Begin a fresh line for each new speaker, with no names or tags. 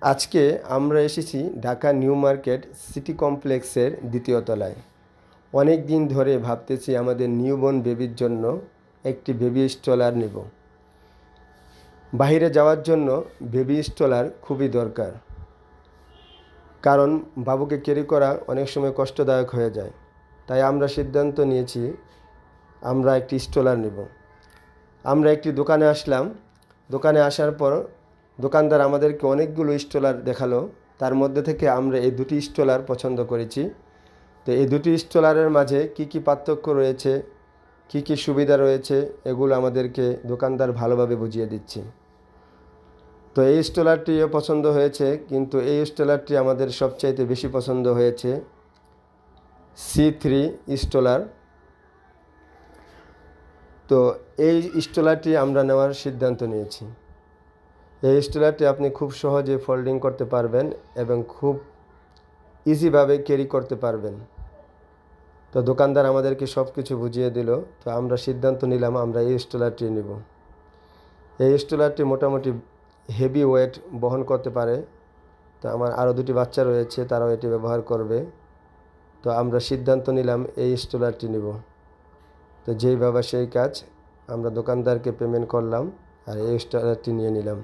আজকে আমরা এসেছি ঢাকা নিউ মার্কেট সিটি কমপ্লেক্সের দ্বিতীয় তলায়। অনেক দিন ধরে ভাবতেছি আমাদের নিউবর্ন বেবির জন্য একটি বেবি স্ট্রলার নেব। বাইরে যাওয়ার জন্য বেবি স্ট্রলার খুবই দরকার, কারণ বাবুকে ক্যারি করা অনেক সময় কষ্টদায়ক হয়ে যায়। তাই আমরা সিদ্ধান্ত নিয়েছি আমরা একটি স্ট্রলার নেব। আমরা একটি দোকানে আসলাম। দোকানে আসার পর দোকানদার আমাদেরকে অনেকগুলো স্ট্রলার দেখালো। তার মধ্যে থেকে আমরা এই দুটি স্ট্রলার পছন্দ করেছি। তো এই দুটি স্ট্রলারের মাঝে কি কি পার্থক্য রয়েছে, কি কি সুবিধা রয়েছে, এগুলো আমাদেরকে দোকানদার ভালোভাবে বুঝিয়ে দিচ্ছে। তো এই স্ট্রলারটিও পছন্দ হয়েছে, কিন্তু এই স্ট্রলারটি আমাদের সবচাইতে বেশি পছন্দ হয়েছে C3 স্ট্রলার। তো এই স্ট্রলারটি আমরা নেওয়ার সিদ্ধান্ত নিয়েছি। এই স্ট্রলারটি আপনি খুব সহজে ফোল্ডিং করতে পারবেন এবং খুব ইজিভাবে ক্যারি করতে পারবেন। তো দোকানদার আমাদেরকে সব কিছু বুঝিয়ে দিল। তো আমরা সিদ্ধান্ত নিলাম আমরা এই স্ট্রলারটি নেব। এই স্ট্রলারটি মোটামুটি হেভি ওয়েট বহন করতে পারে। তো আমার আরও দুটি বাচ্চা রয়েছে, তারাও এটি ব্যবহার করবে। তো আমরা সিদ্ধান্ত নিলাম এই স্ট্রলারটি নেব। তো যেই বাবা সেই কাজ, আমরা দোকানদারকে পেমেন্ট করলাম আর এই স্ট্রলারটি নিয়ে নিলাম।